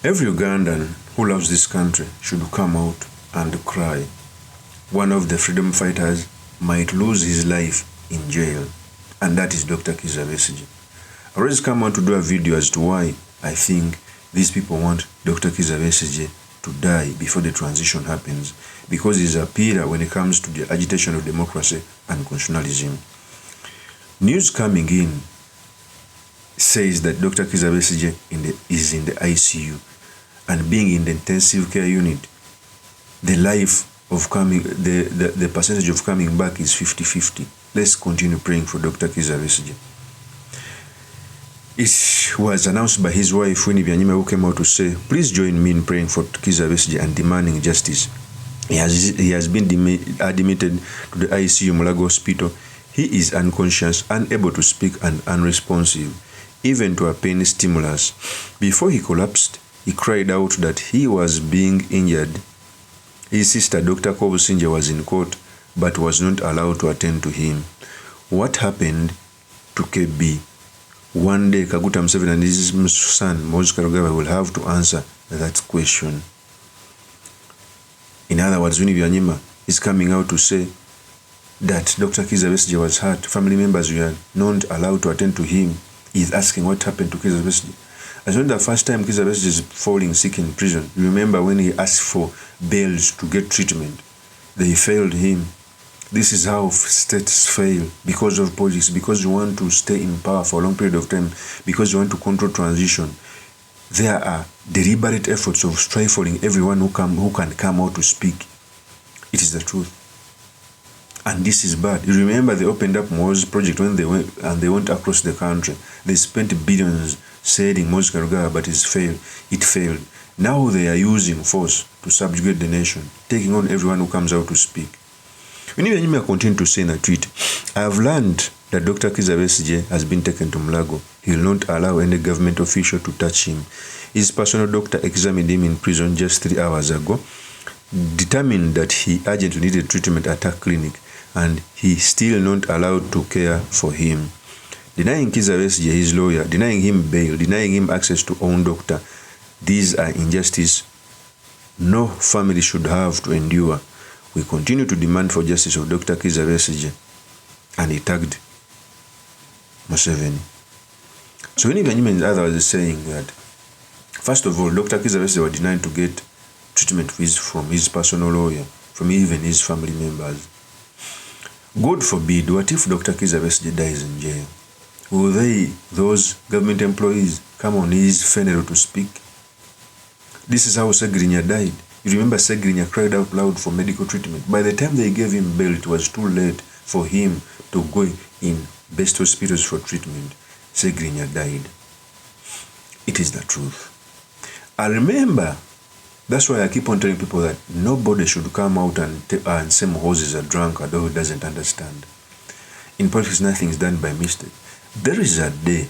Every Ugandan who loves this country should come out and cry. One of the freedom fighters might lose his life in jail, and that is Dr. Kizza Besigye. I always come out to do a video as to why I think these people want Dr. Kizza Besigye to die before the transition happens, because he's a pillar when it comes to the agitation of democracy and constitutionalism. News coming in says that Dr. Kizza Besigye is in the ICU, and being in the intensive care unit, the percentage of coming back is 50-50. Let's continue praying for Dr. Kizza Besigye. It was announced by his wife, WINNIE, who came out to say, please join me in praying for Kizza Besigye and demanding justice. He has been admitted to the ICU Mulago Hospital. He is unconscious, unable to speak, and unresponsive, even to a pain stimulus. Before he collapsed, he cried out that he was being injured. His sister, Dr. Kobusinje, was in court but was not allowed to attend to him. What happened to KB? One day, Kaguta Museveni and his son, Moses Karugaba, will have to answer that question. In other words, WINNIE BYANYIMA is coming out to say that Dr. Kizza Besigye was hurt. Family members were not allowed to attend to him. He is asking what happened to Kizza Besigye. It's not the first time Kizza Besigye is falling sick in prison. You remember when he asked for bails to get treatment, they failed him. This is how states fail, because of politics, because you want to stay in power for a long period of time, because you want to control transition. There are deliberate efforts of stifling everyone who can come out to speak. It is the truth. And this is bad. You remember they opened up MUHOOZI project when they went across the country. They spent billions selling Moses Karugaba, but it failed. Now they are using force to subjugate the nation, taking on everyone who comes out to speak. WINNIE BYANYIMA continued to say in a tweet, I have learned that Dr. Kizza Besigye has been taken to Mulago. He will not allow any government official to touch him. His personal doctor examined him in prison just 3 hours ago, determined that he urgently needed treatment at a clinic, and he still not allowed to care for him. Denying Kizza Besigye his lawyer, denying him bail, denying him access to own doctor, these are injustice no family should have to endure. We continue to demand for justice of Dr. Kizza Besigye. And he tagged MUSEVENI. So WINNIE BYANYIMA in other words is saying that, first of all, Dr. Kizza Besigye was denied to get treatment from his personal lawyer, from even his family members. God forbid, what if Dr. Kizza Besigye dies in jail? Will those government employees, come on his funeral to speak? This is how Segrinya died. You remember Segrinya cried out loud for medical treatment. By the time they gave him bail, it was too late for him to go in best hospitals for treatment. Segrinya died. It is the truth. I remember, that's why I keep on telling people that nobody should come out and say MUHOOZI is a drunkard or who doesn't understand. In politics, nothing is done by mistake. There is a day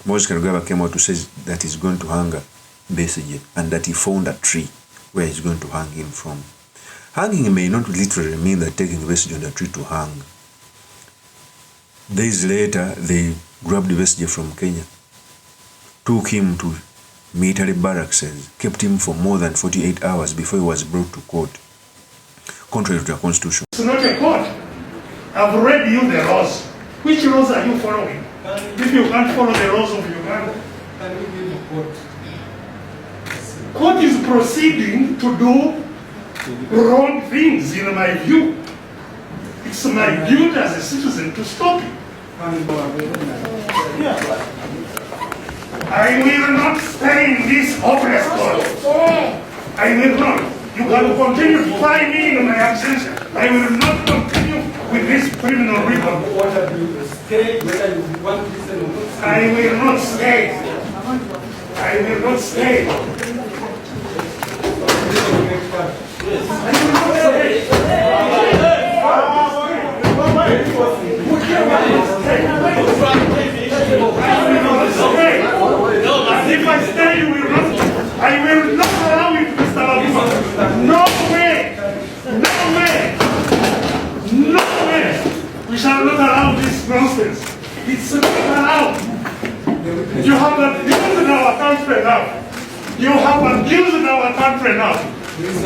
Moses Karugaba came out to say that he's going to hang Besigye, and that he found a tree where he's going to hang him from. Hanging may not literally mean that taking Besigye on the tree to hang. Days later, they grabbed Besigye from Kenya, took him to military barracks, kept him for more than 48 hours before he was brought to court, contrary to the constitution. It's not a court. I've read you the laws. Which laws are you following? If you can't follow the laws of Uganda, can we give the court? Court is proceeding to do wrong things, in my view. It's my duty as a citizen to stop it. I will not stay in this hopeless court. I will not. You can continue to try me in my absence. I will not continue with this criminal record. I will not stay. I will not stay. If I stay, you will not. I will not allow it, Mr. Labusa. No way. No way. No way. We shall not allow this nonsense. It's not allowed. You have that given in our country now. You have abused our country now.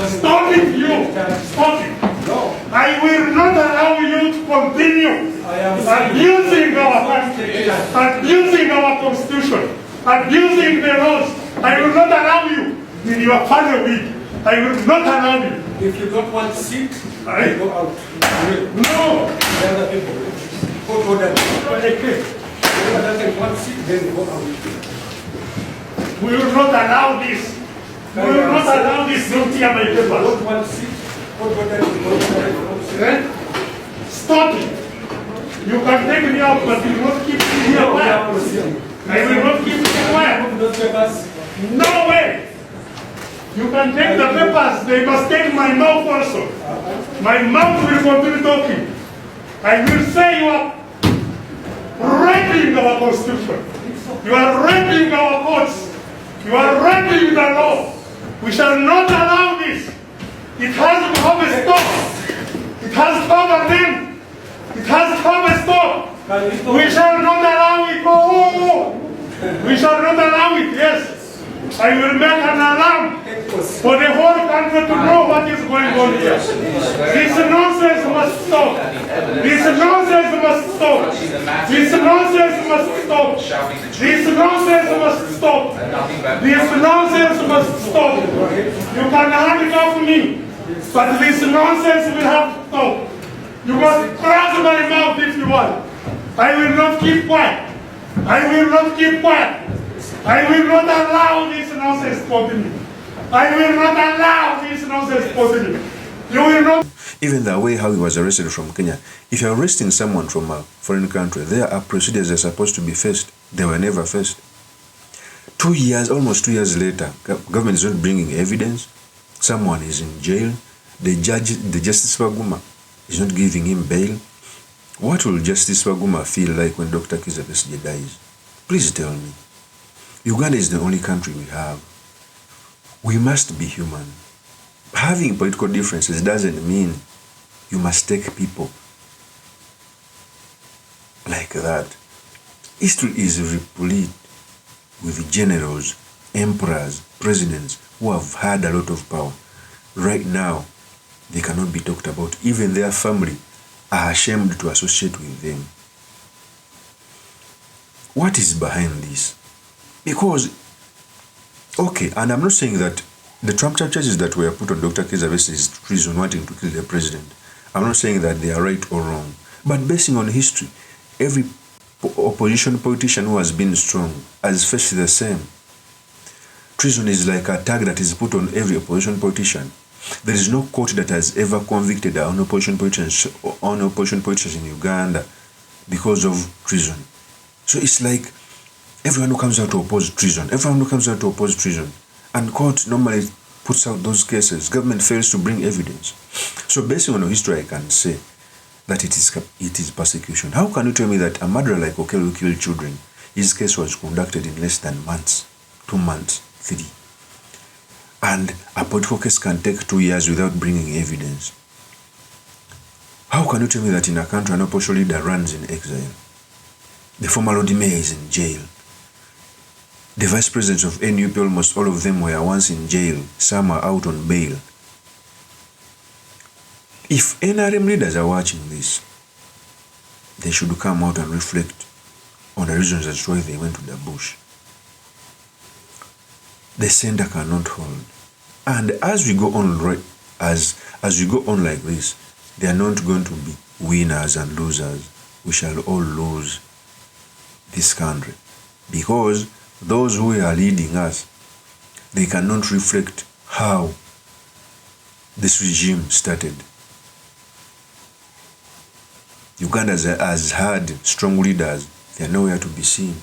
Stop it, you. Stop it. No. I will not allow you to continue abusing our country, abusing our constitution, abusing the laws. I will not allow you with your father wig. I will not allow you. If you don't want to sit, I go out. No. The other people. Go to them. Whoever doesn't want to sit, then go out. We will not allow this. We will not allow this. Don't tear my papers. Don't want to sit. Go to them. Eh? Stop it. You can take me out, but you will not keep me here quiet. I will not keep you quiet. No way. You can take the papers. They must take my mouth also. My mouth will continue talking. I will say you are raping our constitution. You are raping our courts. You are raping the law. We shall not allow this. It has to have a stop. It has to have an end. It has to have a stop. We shall not allow it. Oh. We shall not allow it. Yes. I will make an alarm for the whole country to know what is going on here. This nonsense must stop. This nonsense must stop. This nonsense must stop. This nonsense must stop. This nonsense must stop. You can handcuff me, but this nonsense will have to stop. You must close my mouth if you want. I will not keep quiet. I will not keep quiet. I will not allow this nonsense to continue. I will not allow this nonsense to continue. You will not. Even the way how he was arrested from Kenya, if you're arresting someone from a foreign country, there are procedures that are supposed to be faced. They were never faced. 2 years, almost 2 years later, government is not bringing evidence. Someone is in jail. The Justice Waguma is not giving him bail. What will Justice Waguma feel like when Dr. Kizza Besigye dies? Please tell me. Uganda is the only country we have. We must be human. Having political differences doesn't mean you must take people like that. History is replete with generals, emperors, presidents who have had a lot of power. Right now, they cannot be talked about. Even their family are ashamed to associate with them. What is behind this? Because, okay, and I'm not saying that the Trump charges that were put on Dr. Kizza Besigye's treason, wanting to kill the president, I'm not saying that they are right or wrong. But basing on history, every opposition politician who has been strong has faced the same. Treason is like a tag that is put on every opposition politician. There is no court that has ever convicted an opposition politicians in Uganda because of treason. So it's like everyone who comes out to oppose treason, and court normally puts out those cases. Government fails to bring evidence. So based on history, I can say that it is persecution. How can you tell me that a murderer like Okello who killed children, his case was conducted in less than months, 2 months, 3, and a political case can take 2 years without bringing evidence? How can you tell me that in a country an opposition leader runs in exile? The former Lord Mayor is in jail. The vice presidents of NUP, almost all of them were once in jail. Some are out on bail. If NRM leaders are watching this, they should come out and reflect on the reasons as to why they went to the bush. The center cannot hold. And as we go on, as we go on like this, they are not going to be winners and losers. We shall all lose this country, because those who are leading us, they cannot reflect how this regime started. Uganda has had strong leaders. They are nowhere to be seen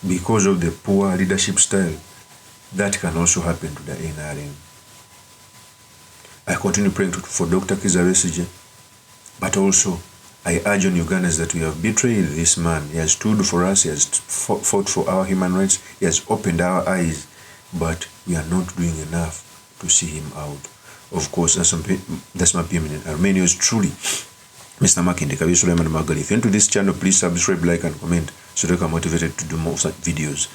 because of the poor leadership style. That can also happen to the NRM. I continue praying for Dr. Kizza Besigye, but also I urge on Ugandans that we have betrayed this man. He has stood for us. He has fought for our human rights. He has opened our eyes, but we are not doing enough to see him out. Of course, that's my opinion. Armenia is truly Mr. Makinde Kabi Suleiman Magali. If you're into this channel, please subscribe, like, and comment so that you are motivated to do more such videos.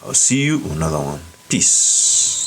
I'll see you on another one. justice.